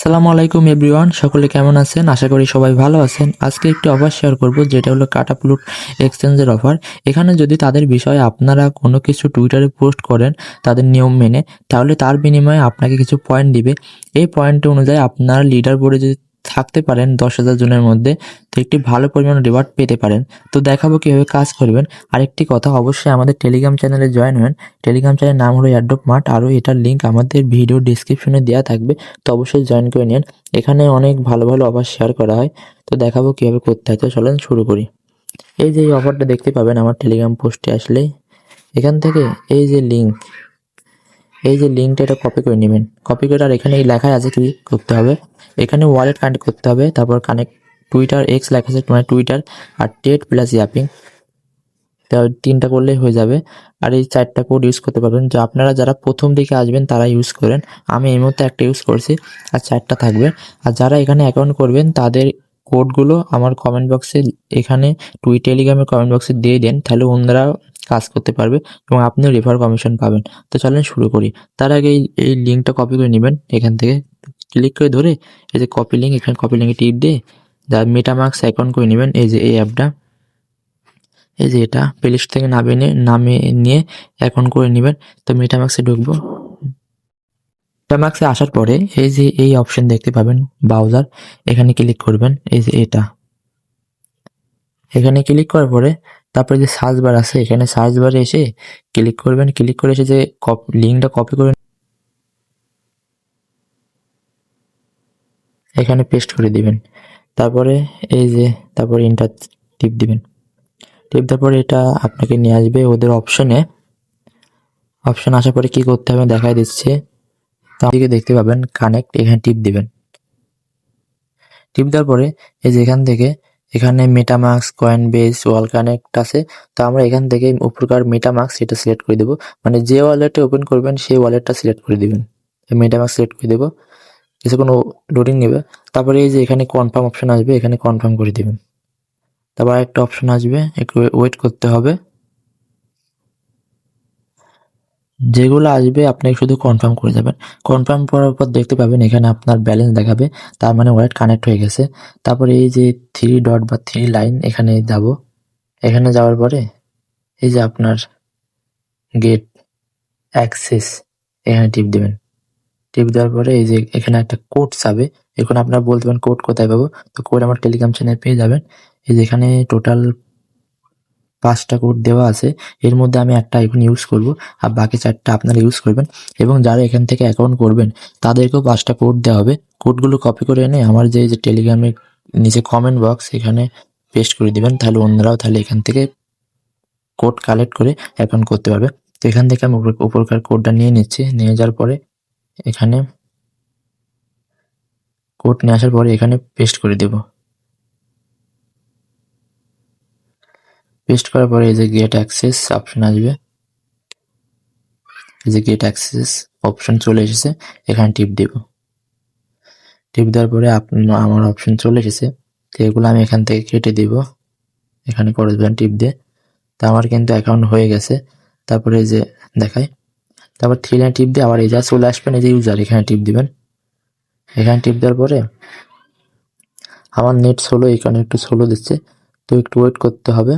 আসসালামু আলাইকুম এভরিওয়ান, সকলে কেমন আছেন? আশা করি সবাই ভালো আছেন। আজকে একটি অফার শেয়ার করব, যেটা হলো কাটাপ্লুট এক্সচেঞ্জের অফার। এখানে যদি তাদের বিষয়ে আপনারা কোনো কিছু টুইটারে পোস্ট করেন তাদের নিয়ম মেনে, তাহলে তার বিনিময়ে আপনাকে কিছু পয়েন্ট দিবে। এই পয়েন্ট অনুযায়ী আপনার লিডার বোর্ডে যদি থাকতে পারেন 10,000 জনের মধ্যে, তো একটি ভালো পরিমাণ রিওয়ার্ড পেতে পারেন। তো দেখাবো কীভাবে কাজ করবেন। আরেকটি কথা, অবশ্যই আমাদের টেলিগ্রাম চ্যানেলে জয়েন হন। টেলিগ্রাম চ্যানেলের নাম হলো এয়ারড্রপ মার্ট, আরও এটার লিঙ্ক আমাদের ভিডিও ডিসক্রিপশনে দেওয়া থাকবে। তো অবশ্যই জয়েন করে নিন। এখানে অনেক ভালো ভালো অফার শেয়ার করা হয়। তো দেখাবো কীভাবে করতে হয়। তো চলেন শুরু করি। এই যে এই অফারটা দেখতে পাবেন আমার টেলিগ্রাম পোস্টে আসলেই, এখান থেকে এই যে লিঙ্কটা এটা কপি করে নেবেন। কপি করে আর এখানে এই লেখায় আছে কি করতে হবে, এখানে ওয়ালেট কানেক্ট করতে হবে। তারপর কানেক্ট টুইটার এক্স লেখা আছে, মানে টুইটার আর টেট প্লাস ইয়াপিং, তো 3টা করলেই হয়ে যাবে। আর এই 4টা কোড ইউজ করতে পারবেন, যে আপনারা যারা প্রথম দিকে আসবেন তারা ইউজ করেন। আমি এই মুহূর্তে একটা ইউজ করছি, আর 4টা থাকবে। আর যারা এখানে অ্যাকাউন্ট করবেন তাদের কোডগুলো আমার কমেন্ট বক্সে, এখানে টেলিগ্রামের কমেন্ট বক্সে দিয়ে দেন, তাহলে অন্যরা কাজ করতে পারবে এবং আপনিও রেফার কমিশন পাবেন। তো চলেন শুরু করি। তার আগে এই লিঙ্কটা কপি করে নেবেন। এখান থেকে ক্লিক করে ধরে এই যে কপি লিঙ্ক, এখানে কপি লিঙ্কে টিপ দিয়ে যা মেটামাস্ক অ্যাকাউন্ট করে নেবেন। এই যে এই অ্যাপটা, এই যে এটা প্লে স্টোর থেকে নামিয়ে নিয়ে অ্যাকাউন্ট করে নেবেন। তো মেটামাক্সে ঢুকবো। মেটামাক্সে আসার পরে এই যে এই অপশন দেখতে পাবেন ব্রাউজার, এখানে ক্লিক করবেন। এই যে এটা, এখানে ক্লিক করার পরে তারপরে যে সার্চ বার আছে, এখানে সার্চ বারে এসে ক্লিক করবেন। ক্লিক করে এসে যে লিঙ্কটা কপি করে এখানে পেস্ট করে দিবেন। তারপরে এই যে তারপরে ইন্টার টিপ দিবেন। টিপ দেওয়ার পরে এটা আপনাকে নিয়ে আসবে ওদের অপশনে। অপশন আসার পরে কি করতে হবে দেখাই দিচ্ছে। তো দিকে দেখতে পাবেন কানেক্ট, এখানে টিপ দিবেন। টিপ দেওয়ার পরে এই যে এখান থেকে এখানে মেটামাস্ক, কয়েনবেস, ওয়াল কানেক্ট আছে। তো আমরা এখান থেকে উপরকার মেটামাস্ক সেটা সিলেক্ট করে দেবো, মানে যে ওয়ালেটে ওপেন করবেন সেই ওয়ালেটটা সিলেক্ট করে দিবেন। মেটামাস্ক সিলেক্ট করে দেবো, কিছুক্ষণ লোডিং নেবে। তারপরে এই যে এখানে কনফার্ম অপশন আসবে, এখানে কনফার্ম করে দিবেন। তারপর একটা অপশন আসবে, একটু ওয়েট করতে হবে। যেগুলো আসবে আপনাকে শুধু কনফার্ম করে যাবেন। কনফার্ম করার পর দেখতে পাবেন এখানে আপনার ব্যালেন্স দেখাবে, তার মানে ওয়ালেট কানেক্ট হয়ে গেছে। তারপরে এই যে 3 ডট বা 3 লাইন, এখানে যাব। এখানে যাওয়ার পরে এই যে আপনার গেট অ্যাক্সেস, এখানে টিপ দেবেন। টিপ দেওয়ার পরে এই যে এখানে একটা কোড যাবে। এখন আপনারা বলতে পারেন কোড কোথায় পাবো, তো কোড আমার টেলিগ্রাম চ্যানেল পেয়ে যাবেন। এই যে এখানে টোটাল 5টা কোড দেওয়া আছে, এর মধ্যে আমি একটা এখন ইউজ করব, আর বাকি 4টা আপনারা ইউজ করবেন। এবং যারা এখান থেকে অ্যাকাউন্ট করবেন তাদেরকেও 5টা কোড দেওয়া হবে। কোডগুলো কপি করে এনে আমার যে টেলিগ্রামের নিচে কমেন্ট বক্স, এখানে পেস্ট করে দিবেন, তাহলে অন্যরাও তাহলে এখান থেকে কোড কালেক্ট করে অ্যাকাউন্ট করতে পারবে। তো এখান থেকে আমি উপরকার কোডটা নিয়ে নিচ্ছি। নিয়ে যাওয়ার পরে এখানে কোড নিয়ে আসার পরে এখানে পেস্ট করে দেব। পেস্ট করার পরে এই যে গেট অ্যাক্সেস অপশন আসবে, এই যে গেট অ্যাক্সেস অপশন চলে এসেছে, এখানে টিপ দেব। টিপ দেওয়ার পরে আমার অপশন চলে এসেছে। তো এগুলো আমি এখান থেকে কেটে দিব, এখানে করবেন টিপ দিয়ে। তো আমার কিন্তু অ্যাকাউন্ট হয়ে গেছে। তারপরে এই যে দেখায়, তারপর 3 লাইন টিপ দিয়ে আবার এই যা চলে আসবেন, এই যে ইউজার, এখানে টিপ দিবেন। এখানে টিপ দেওয়ার পরে আমার নেট স্লো, এখানে একটু স্লো দিচ্ছে, তো একটু ওয়েট করতে হবে।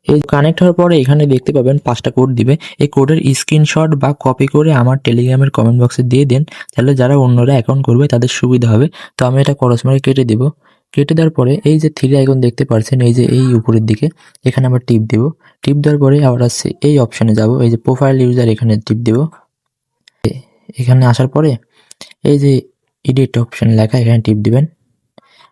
এই কানেক্ট হওয়ার পরে এখানে দেখতে পাবেন 5টা কোড দিবে। এই কোডের স্ক্রিনশট বা কপি করে আমার টেলিগ্রামের কমেন্ট বক্সে দিয়ে দেন, তাহলে যারা অন্যরা অ্যাকাউন্ট করবে তাদের সুবিধা হবে। তো আমি এটা ক্রস মারে কেটে দিব। কেটে দেওয়ার পরে এই যে 3 আইকন দেখতে পাচ্ছেন, এই যে এই উপরের দিকে, এখানে আবার টিপ দিব। টিপ দেওয়ার পরে আবার আসছে এই অপশনে যাব, এই যে প্রোফাইল ইউজার, এখানে টিপ দিব। এখানে আসার পরে এই যে এডিট অপশন লেখা, এখানে টিপ দিবেন।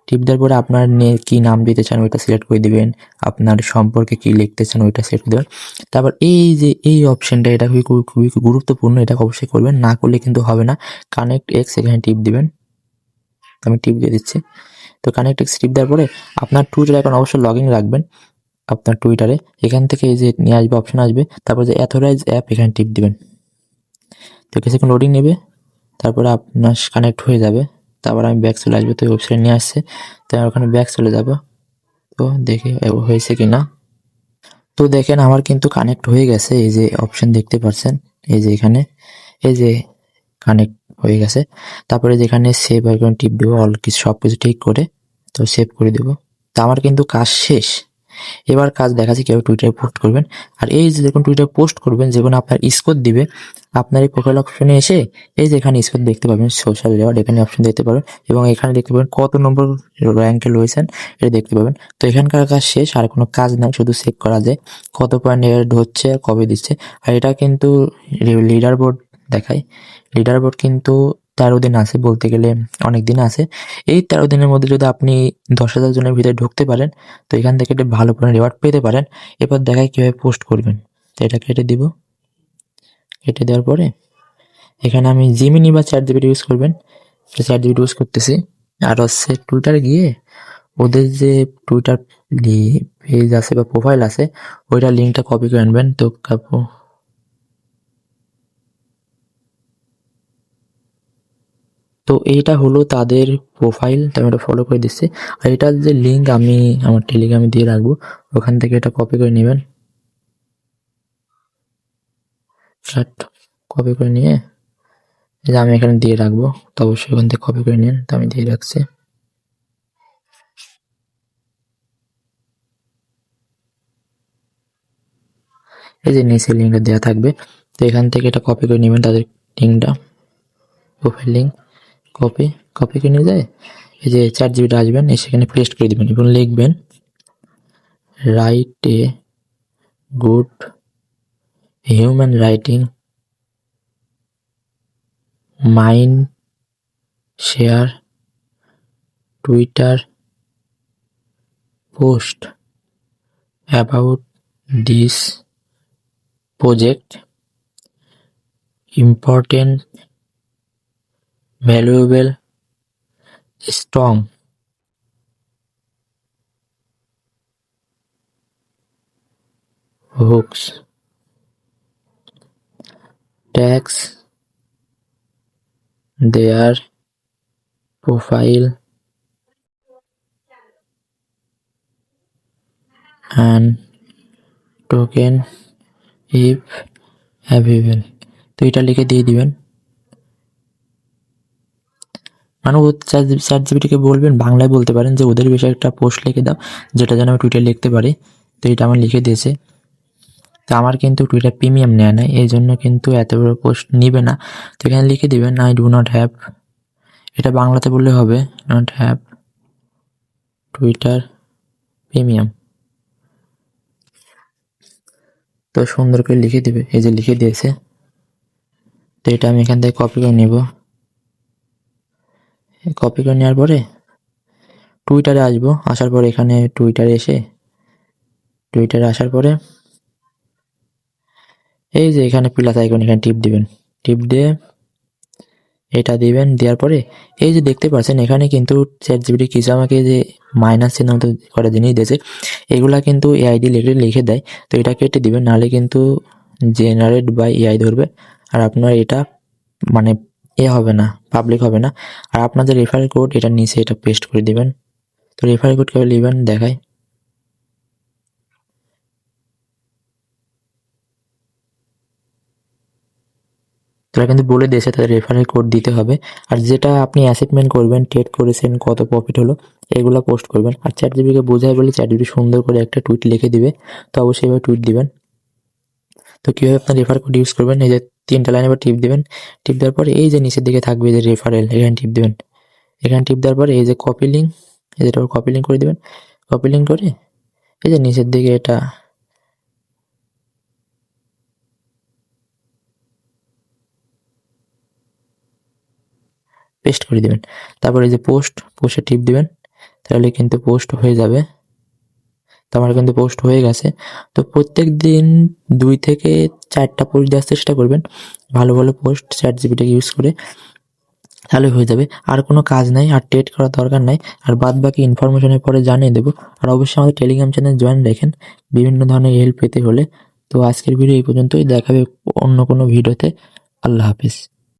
টিপ দেওয়ার পরে আপনার কি নাম দিতে চান ওইটা সিলেক্ট করে দিবেন, আপনার সম্পর্কে কি লিখতে চান ওইটা সিলেক্ট করে দেবেন। তারপর এই যে এই অপশনটা, এটা খুবই গুরুত্বপূর্ণ, এটা অবশ্যই করবেন, না করলে কিন্তু হবে না। কানেক্ট এক্স, এখানে টিপ দিবেন। আমি টিপ দিয়ে দিচ্ছি। তো কানেক্ট এক্স টিপ দেওয়ার পরে আপনার টুইটার অ্যাকাউন্ট অবশ্যই লগ ইন রাখবেন। আপনার টুইটারে এখান থেকে এই যে নিয়ে আসবে, অপশন আসবে, তারপর যে অথরাইজ অ্যাপ, এখানে টিপ দিবেন। তো কিছুক্ষণ লোডিং নেবে, তারপরে আপনার কানেক্ট হয়ে যাবে। তারপর আমি ব্যাক চলে আসবে, তো ওয়েবসাইট নিয়ে আসছে, তাই ওখানে ব্যাক চলে যাব। তো দেখি হয়েছে কিনা। তো দেখেন আমার কিন্তু কানেক্ট হয়ে গেছে, এই যে অপশন দেখতে পাচ্ছেন, এই যে এখানে এই যে কানেক্ট হয়ে গেছে। তারপরে যেখানে সেভ আইকন টিপ দেবো, অল কিছু সবকিছু ঠিক করে তো সেভ করে দেবো। তো আমার কিন্তু কাজ শেষ। এবার কাজ দেখাচ্ছি কীভাবে টুইটারে পোস্ট করবেন। আর এই যে যখন টুইটারে পোস্ট করবেন, যখন আপনার স্কোর দিবে, আপনার এই প্রোফাইল অপশনে এসে এই যে এখানে স্কোর দেখতে পাবেন, সোশ্যাল রেওয়ার্ড এখানে অপশন দেখতে পাবেন, এবং এখানে দেখতে পাবেন কত নম্বর র্যাঙ্কে রয়েছেন এটা দেখতে পাবেন। তো এখানকার কাজ শেষ, আর কোনো কাজ নাই, শুধু চেক করা যায় কত পয়েন্ট এড হচ্ছে আর কবে দিচ্ছে। আর এটা কিন্তু লিডার বোর্ড দেখায়। লিডার বোর্ড কিন্তু 13 দিন আছে, বলতে গেলে অনেক দিন আছে। এই 13 দিনের মধ্যে যদি আপনি 10,000 জনের ভিতরে ঢুকতে পারেন, তো এখান থেকে একটা ভালো পরিমাণ রিওয়ার্ড পেতে পারেন। এবার দেখায় কীভাবে পোস্ট করবেন। তো এটা কেটে দিব। কেটে দেওয়ার পরে এখানে আমি জিমিনি বা চ্যাট জিপিটি ইউজ করবেন, চ্যাট জিপিটি ইউজ করতেছি। আর হচ্ছে টুইটারে গিয়ে ওদের যে টুইটার পেজ আছে বা প্রোফাইল আছে, ওইটার লিঙ্কটা কপি করে আনবেন। তো এইটা হলো তাদের প্রোফাইল, তো আমি এটা ফলো করে দিচ্ছি। আর এটার যে লিঙ্ক আমি আমার টেলিগ্রামে দিয়ে রাখবো, ওখান থেকে এটা কপি করে নেবেন। কপি করে নিয়ে যে আমি এখানে দিয়ে রাখবো, তো অবশ্যই ওখান থেকে কপি করে নিন। তো আমি দিয়ে রাখছি। এই যে নিচে লিঙ্কটা দেওয়া থাকবে, তো এখান থেকে এটা কপি করে নেবেন, তাদের লিঙ্কটা, প্রোফাইল লিঙ্ক কপি করে নিয়ে যায় এই যে চ্যাট জিপিটি আসবেন, সেখানে পেস্ট করে দেবেন এবং লিখবেন write a good human writing mind share Twitter post about this project important valuable strong hooks tags their profile and token if available। তো এটা লিখে দিয়ে দিবেন। মানে ও চ্যাট জিপিটিকে বলবেন, বাংলায় বলতে পারেন যে ওদের বিষয়ে একটা পোস্ট লিখে দাও, যেটা যেন আমি টুইটারে লিখতে পারি। তো এটা আমার লিখে দিয়েছে। তো আমার কিন্তু টুইটার প্রিমিয়াম নেয় না, এই জন্য কিন্তু এত বড় পোস্ট নিবে না। তো এখানে লিখে দিবেন আই ডু নট হ্যাভ, এটা বাংলাতে বললে হবে, নট হ্যাভ টুইটার প্রিমিয়াম। তো সুন্দর করে লিখে দিবে, এই যে লিখে দিয়েছে। তো এটা আমি এখান থেকে কপি করে নেব। কপি করে নেওয়ার পরে টুইটারে আসবো, আসার পরে এখানে টুইটারে আসার পরে এই যে এখানে প্লাস আইকন, এখানে টিপ দিবেন। টিপ দিয়ে এটা দিবেন, দেওয়ার পরে এই যে দেখতে পাচ্ছেন এখানে কিন্তু চ্যাট জিপিটি কিছু আমাকে যে মাইনাস চিহ্ন মতো করা জিনিস দিয়েছে, এগুলা কিন্তু এআইডি লিখে দেয়। তো এটা কেটে দিবেন, নাহলে কিন্তু জেনারেট বাই এআই ধরবে, আর আপনার এটা মানে হবে না, পাবলিক হবে না। আর আপনাদের রেফারেল কোড এটা নিচে এটা পেস্ট করে দিবেন। তো রেফারেল কোড কীভাবে নেবেন দেখায়। তারা কিন্তু বলে দিয়েছে তাদের রেফারেল কোড দিতে হবে। আর যেটা আপনি অ্যাসেটমেন্ট করবেন, ট্রেড করেছেন, কত প্রফিট হলো, এগুলো পোস্ট করবেন। আর চ্যাট জিপিটিকে বোঝায় বলে চ্যাট জিপিটি সুন্দর করে একটা টুইট লিখে দিবে। তো অবশ্যই এভাবে টুইট দিবেন। তো কীভাবে আপনার রেফার কোড ইউজ করবেন, এই যে 3টা লাইনে এবার টিপ দিবেন। টিপ দেওয়ার পরে এই যে নিচের দিকে থাকবে যে রেফারেল, এখানে টিপ দিবেন। এখানে টিপ দেওয়ার পরে এই যে কপি লিঙ্ক, এই যেটা কপি লিঙ্ক করে দিবেন। কপি লিঙ্ক করে এই যে নিচের দিকে এটা পেস্ট করে দিবেন। তারপর এই যে পোস্টে টিপ দিবেন, তাহলে কিন্তু পোস্ট হয়ে যাবে। তো আমার কিন্তু পোস্ট হয়ে গেছে। তো প্রত্যেক দিন 2 থেকে 4টা পোস্ট দেওয়ার চেষ্টা করবেন, ভালো পোস্ট চ্যাট জিপিটিকে ইউজ করে, তাহলে হয়ে যাবে। আর কোনো কাজ নাই, আর ট্রেড করার দরকার নাই। আর বাদ বাকি ইনফরমেশনের পরে জানিয়ে দেবো। আর অবশ্যই আমাদের টেলিগ্রাম চ্যানেল জয়েন রাখেন বিভিন্ন ধরনের হেল্প পেতে হলে। তো আজকের ভিডিও এই পর্যন্তই, দেখাবে অন্য কোনো ভিডিওতে। আল্লাহ হাফিজ।